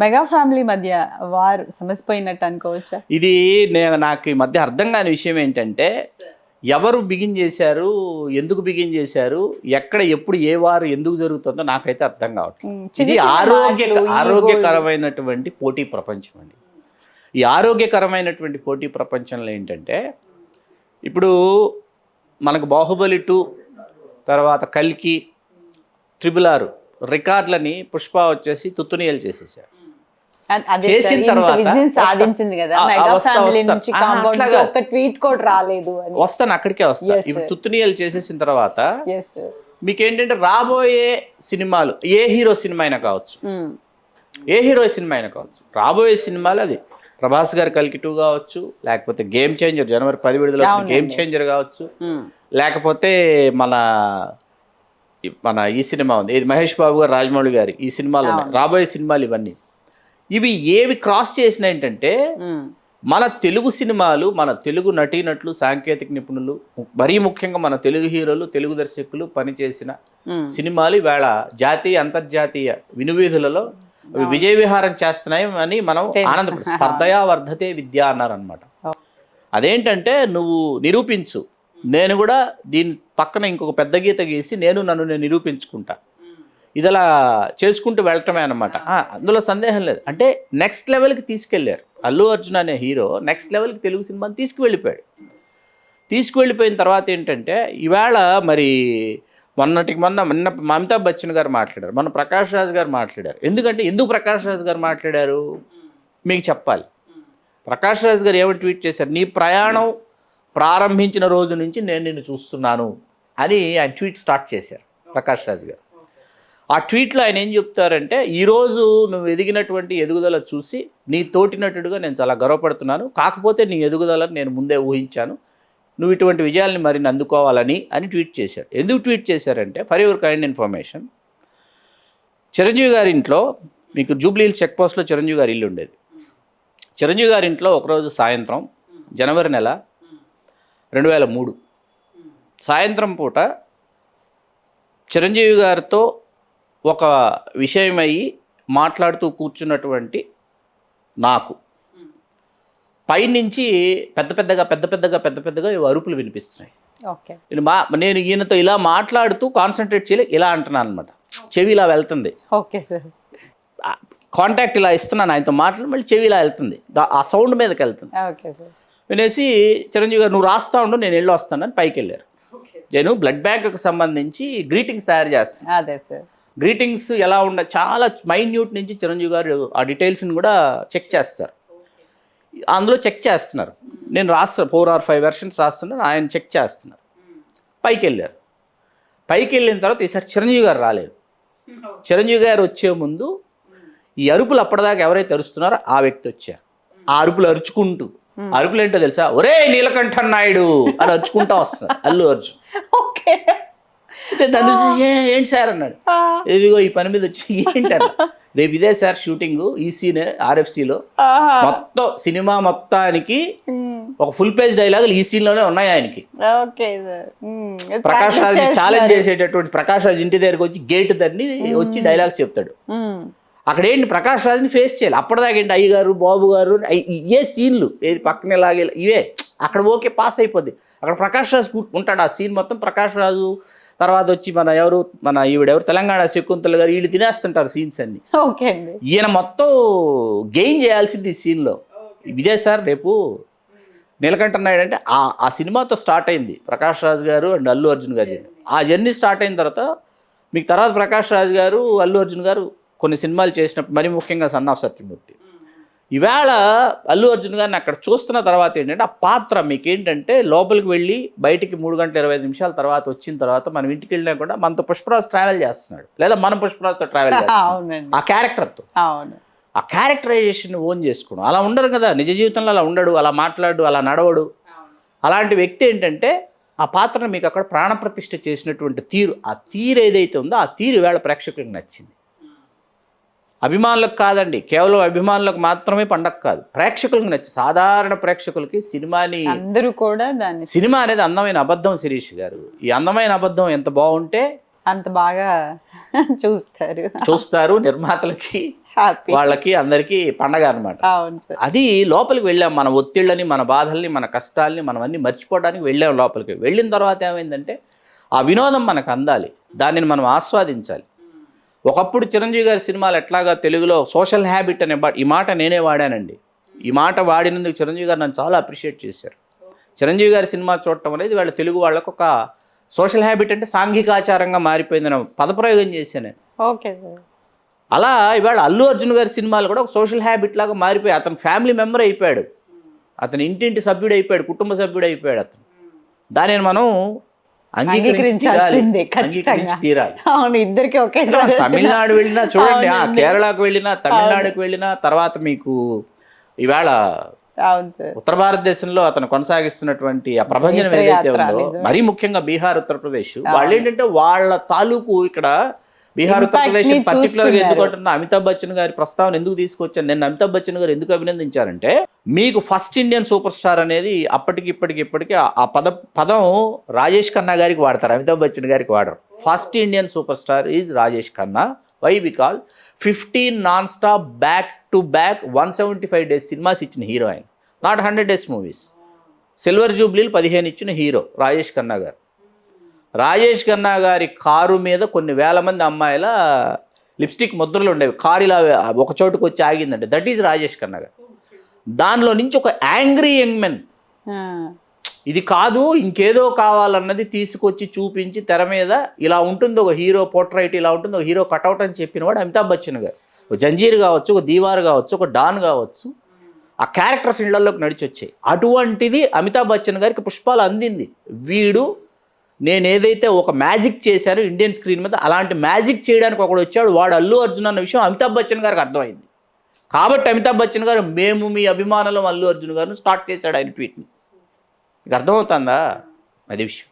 Mega family మధ్య వారు సమసిపోయినట్టు అనుకోవచ్చా? ఇది నాకు ఈ మధ్య అర్థం కాని విషయం ఏంటంటే, ఎవరు బిగిన్ చేశారు, ఎందుకు బిగిన్ చేశారు, ఎక్కడ ఎప్పుడు ఏ వారు ఎందుకు జరుగుతుందో నాకైతే అర్థం కావట్లేదు. ఇది ఆరోగ్యకరమైనటువంటి పోటీ ప్రపంచం అండి. ఈ ఆరోగ్యకరమైనటువంటి పోటీ ప్రపంచంలో ఏంటంటే, ఇప్పుడు మనకు బాహుబలి 2 తర్వాత కల్కి, RRR రికార్డులని పుష్ప వచ్చేసి తుత్తునియలు చేసేసారు. చేసిన తర్వాత సాధించింది కదా, మెగా ఫ్యామిలీ నుంచి కాంపౌండ్ నుంచి ఒక్క ట్వీట్ కూడా రాలేదు అని. వస్తాను, అక్కడికే వస్తా. ఇప్పుడు తుత్తునియలు చేసేసిన తర్వాత మీకేంటంటే రాబోయే సినిమాలు ఏ హీరో సినిమా అయినా కావచ్చు, ఏ హీరో సినిమా అయినా కావచ్చు, రాబోయే సినిమాలు అది ప్రభాస్ గారి కల్కి 2 కావచ్చు, లేకపోతే గేమ్ చేంజర్ జనవరి 10 విడుదల గేమ్ చేంజర్ కావచ్చు, లేకపోతే మన ఈ సినిమా ఉంది, ఇది మహేష్ బాబు గారు రాజమౌళి గారి ఈ సినిమాలు ఉన్నాయి, రాబోయే సినిమాలు ఇవన్నీ. ఇవి ఏవి క్రాస్ చేసిన ఏంటంటే, మన తెలుగు సినిమాలు, మన తెలుగు నటీనటులు, సాంకేతిక నిపుణులు, మరీ ముఖ్యంగా మన తెలుగు హీరోలు, తెలుగు దర్శకులు పనిచేసిన సినిమాలు ఇవాళ జాతీయ అంతర్జాతీయ వినువీధులలో విజయ విహారం చేస్తున్నాయి అని మనం ఆనందపడు. స్పర్ధయా వర్ధతే విద్య అన్నారనమాట. అదేంటంటే, నువ్వు నిరూపించు, నేను కూడా దీని పక్కన ఇంకొక పెద్ద గీత గీసి నన్ను నేను నిరూపించుకుంటా, ఇదిలా చేసుకుంటూ వెళ్ళటమే అనమాట. అందులో సందేహం లేదు. అంటే నెక్స్ట్ లెవెల్కి తీసుకెళ్లారు. అల్లు అర్జున్ అనే హీరో నెక్స్ట్ లెవెల్కి తెలుగు సినిమాని తీసుకువెళ్ళిపోయాడు. తీసుకువెళ్ళిపోయిన తర్వాత ఏంటంటే, ఇవాళ మరి మొన్న అమితాబ్ బచ్చన్ గారు మాట్లాడారు, మొన్న ప్రకాష్ రాజ్ గారు మాట్లాడారు. ఎందుకు ప్రకాష్ రాజ్ గారు మాట్లాడారు మీకు చెప్పాలి. ప్రకాష్ రాజ్ గారు ఏమని ట్వీట్ చేశారు, నీ ప్రయాణం ప్రారంభించిన రోజు నుంచి నేను నిన్ను చూస్తున్నాను అని ఆయన ట్వీట్ స్టార్ట్ చేశారు ప్రకాష్ రాజ్ గారు. ఆ ట్వీట్లో ఆయన ఏం చెప్తారంటే, ఈరోజు నువ్వు ఎదిగినటువంటి ఎదుగుదల చూసి నీ తోటి నటుడుగా నేను చాలా గర్వపడుతున్నాను, కాకపోతే నీ ఎదుగుదలను నేను ముందే ఊహించాను, నువ్వు ఇటువంటి విజయాల్ని మరిన్ని అందుకోవాలని ట్వీట్ చేశారు. ఎందుకు ట్వీట్ చేశారంటే, for your kind information, Chiranjeevi గారి ఇంట్లో, మీకు జూబ్లీ హిల్స్ చెక్ పోస్ట్లో చిరంజీవి గారి ఇల్లు ఉండేది. చిరంజీవి గారి ఇంట్లో ఒకరోజు సాయంత్రం జనవరి నెల 2003 సాయంత్రం పూట చిరంజీవి గారితో ఒక విషయమయ్యి మాట్లాడుతూ కూర్చున్నటువంటి నాకు పైనుంచి పెద్ద పెద్దగా అరుపులు వినిపిస్తున్నాయి. నేను ఈయనతో ఇలా మాట్లాడుతూ కాన్సన్ట్రేట్ చేయలే, ఇలా అంటున్నాను అనమాట. చెవి ఇలా వెళ్తుంది, కాంటాక్ట్ ఇలా ఇస్తున్నాను ఆయనతో మాట్లాడి, మళ్ళీ చెవి ఇలా వెళ్తుంది, ఆ సౌండ్ మీదకి వెళ్తుంది. వినేసి చిరంజీవి గారు నువ్వు రాస్తా ఉండు, నేను వెళ్ళి వస్తానని పైకి వెళ్ళారు. నేను బ్లడ్ బ్యాంక్కి సంబంధించి గ్రీటింగ్స్ తయారు చేస్తాను. గ్రీటింగ్స్ ఎలా చాలా మైన్యూట్ నుంచి చిరంజీవి గారు ఆ డీటెయిల్స్ని కూడా చెక్ చేస్తారు. అందులో చెక్ చేస్తున్నారు. నేను రాస్తాను 4 or 5 వెర్షన్స్ రాస్తున్నాను, ఆయన చెక్ చేస్తున్నారు. పైకి వెళ్ళారు. పైకి వెళ్ళిన తర్వాత ఈసారి చిరంజీవి గారు రాలేదు. చిరంజీవి గారు వచ్చే ముందు ఈ అరుపులు అప్పటిదాకా ఎవరైతే అరుస్తున్నారో ఆ వ్యక్తి వచ్చారు. ఆ అరుపులు అరుచుకుంటూ, అరుపులు ఏంటో తెలుసా, ఒరే నీలకంఠ నాయుడు అని అరుచుకుంటా వస్తున్నారు అల్లు అర్జున్. నన్ను ఏంటి సార్ అన్నాడు. ఇదిగో ఈ పని మీద వచ్చి ఏంటన్నా, రేపు ఇదే సార్ షూటింగ్ ఈ సీనే RFCలో, మొత్తం సినిమా మొత్తానికి ఒక ఫుల్ పేజ్ డైలాగులు ఈ సీన్లోనే ఉన్నాయి ఆయనకి. ప్రకాష్ రాజ్ ఛాలెంజ్ చేసేటటువంటి ప్రకాష్ రాజ్ ఇంటి దగ్గరకు వచ్చి గేట్ దాన్ని వచ్చి డైలాగ్స్ చెప్తాడు. అక్కడ ఏంటి, ప్రకాష్ రాజ్ని ఫేస్ చేయాలి. అప్పటిదాకా ఏంటి అయ్యగారు, బాబు గారు, ఏ సీన్లు ఏది పక్కనే లాగే ఇవే, అక్కడ ఓకే పాస్ అయిపోద్ది. అక్కడ ప్రకాష్ రాజ్ ఉంటాడు. ఆ సీన్ మొత్తం ప్రకాష్ రాజు, తర్వాత వచ్చి ఈవిడెవరు తెలంగాణ శకుంతల గారు, వీళ్ళు తినేస్తుంటారు సీన్స్ అన్ని. ఈయన మొత్తం గెయిన్ చేయాల్సింది ఈ సీన్లో. ఇదే సార్ రేపు నీలకంఠ నాయుడు అంటే ఆ సినిమాతో స్టార్ట్ అయింది ప్రకాష్ రాజ్ గారు అండ్ అల్లు అర్జున్ గారు. ఆ జర్నీ స్టార్ట్ అయిన తర్వాత మీకు తర్వాత ప్రకాష్ రాజ్ గారు, అల్లు అర్జున్ గారు కొన్ని సినిమాలు చేసినప్పుడు, మరీ ముఖ్యంగా సన్ ఆఫ్ సత్యమూర్తి. ఈవేళ అల్లు అర్జున్ గారిని అక్కడ చూస్తున్న తర్వాత ఏంటంటే, ఆ పాత్ర మీకేంటంటే లోపలికి వెళ్ళి బయటికి 3 గంటల 25 నిమిషాల తర్వాత వచ్చిన తర్వాత మనం ఇంటికి వెళ్ళినా కూడా మనతో పుష్పరాజ్ ట్రావెల్ చేస్తున్నాడు, లేదా మనం పుష్పరాజ్తో ట్రావెల్ చేస్తున్నాడు ఆ క్యారెక్టర్తో. ఆ క్యారెక్టరైజేషన్ ఓన్ చేసుకోవడం. అలా ఉండరు కదా నిజ జీవితంలో, అలా ఉండడు, అలా మాట్లాడు, అలా నడవడు. అలాంటి వ్యక్తి ఏంటంటే ఆ పాత్రను మీకు అక్కడ ప్రాణప్రతిష్ఠ చేసినటువంటి తీరు, ఆ తీరు ఏదైతే ఉందో ఆ తీరు ఈవేళ ప్రేక్షకులకు నచ్చింది. అభిమానులకు కాదండి, కేవలం అభిమానులకు మాత్రమే పండగ కాదు, ప్రేక్షకులకు నచ్చి సాధారణ ప్రేక్షకులకి సినిమాని అందరూ కూడా దాన్ని, సినిమా అనేది అందమైన అబద్ధం శిరీష్ గారు. ఈ అందమైన అబద్ధం ఎంత బాగుంటే అంత బాగా చూస్తారు నిర్మాతలకి, హ్యాపీ. వాళ్ళకి అందరికీ పండగ అనమాట. అవును సార్. అది లోపలికి వెళ్ళాం, మన ఒత్తిళ్ళని, మన బాధల్ని, మన కష్టాలని మనం అన్ని మర్చిపోవడానికి వెళ్ళాం లోపలికి. వెళ్ళిన తర్వాత ఏమైందంటే ఆ వినోదం మనకు అందాలి, దానిని మనం ఆస్వాదించాలి. ఒకప్పుడు చిరంజీవి గారి సినిమాలు ఎట్లాగా తెలుగులో సోషల్ హ్యాబిట్ అనే ఈ మాట నేనే వాడానండి. ఈ మాట వాడినందుకు చిరంజీవి గారు నన్ను చాలా అప్రిషియేట్ చేశారు. చిరంజీవి గారి సినిమా చూడటం అనేది వాళ్ళ తెలుగు వాళ్ళకు ఒక సోషల్ హ్యాబిట్ అంటే సాంఘికాచారంగా మారిపోయిందని పదప్రయోగం చేశాను నేను. Okay sir. అలా ఇవాళ అల్లు అర్జున్ గారి సినిమాలు కూడా ఒక సోషల్ హ్యాబిట్ లాగా మారిపోయి అతను ఫ్యామిలీ మెంబర్ అయిపోయాడు, అతను ఇంటింటి సభ్యుడు అయిపోయాడు, కుటుంబ సభ్యుడు అయిపోయాడు అతను. దానిని మనం అంగీకరించాల్సిందే ఖచ్చితంగా. తీరాలి. అవును, ఇద్దరికి ఒకేసారి. తమిళనాడు వెళ్ళినా చూడండి, కేరళకు వెళ్ళినా, తమిళనాడుకు వెళ్ళినా, తర్వాత మీకు ఇవాళ ఉత్తర భారతదేశంలో అతను కొనసాగిస్తున్నటువంటి ఆ ప్రభంజనం ఏదైతే ఉందో, మరీ ముఖ్యంగా బీహార్, ఉత్తరప్రదేశ్, వాళ్ళు ఏంటంటే వాళ్ళ తాలూకు ఇక్కడ బీహార్, ఉత్తరప్రదేశ్ పర్టికులర్గా ఎందుకంటున్నా అమితాబ్ బచ్చన్ గారి ప్రస్తావన ఎందుకు తీసుకొచ్చాను నేను, అమితాబ్ బచ్చన్ గారు ఎందుకు అభినందించారంటే, మీకు ఫస్ట్ ఇండియన్ సూపర్ స్టార్ అనేది ఇప్పటికి ఆ పదం రాజేష్ ఖన్నా గారికి వాడతారు, అమితాబ్ బచ్చన్ గారికి వాడరు. First Indian super star is Rajesh Khanna. Why? Because 15 non stop back to back 175 days cinemas ఇచ్చిన హీరో ఆయన, నాట్ 100 days మూవీస్. సిల్వర్ జూబ్లీలు 15 ఇచ్చిన హీరో రాజేష్ ఖన్నా గారు. రాజేష్ ఖన్నా గారి కారు మీద కొన్ని వేల మంది అమ్మాయిల లిప్స్టిక్ ముద్రలు ఉండేవి, కారు ఇలా ఒక చోటుకు వచ్చి ఆగిందంటే దట్ ఈజ్ రాజేష్ ఖన్నా గారు. దానిలో నుంచి ఒక యాంగ్రీ యంగ్ మెన్, ఇది కాదు ఇంకేదో కావాలన్నది తీసుకొచ్చి చూపించి తెర మీద ఇలా ఉంటుంది ఒక హీరో పోర్ట్రైట్, ఇలా ఉంటుంది ఒక హీరో కటౌట్ అని చెప్పినవాడు అమితాబ్ బచ్చన్ గారు. ఒక జంజీర్ కావచ్చు, ఒక దీవార్ కావచ్చు, ఒక డాన్ కావచ్చు, ఆ క్యారెక్టర్స్ ఇళ్లలోకి నడిచి వచ్చాయి. అటువంటిది అమితాబ్ బచ్చన్ గారికి పుష్పాలు అందింది. వీడు నేను ఏదైతే ఒక మ్యాజిక్ చేశానో ఇండియన్ స్క్రీన్ మీద, అలాంటి మ్యాజిక్ చేయడానికి ఒకడు వచ్చాడు, వాడు అల్లు అర్జున్ అన్న విషయం అమితాబ్ బచ్చన్ గారికి అర్థమైంది. కాబట్టి అమితాబ్ బచ్చన్ గారు మేము మీ అభిమానులం అల్లు అర్జున్ గారిని స్టార్ట్ చేశాడు ఆయన ట్వీట్ని. మీకు అర్థమవుతుందా? అది విషయం.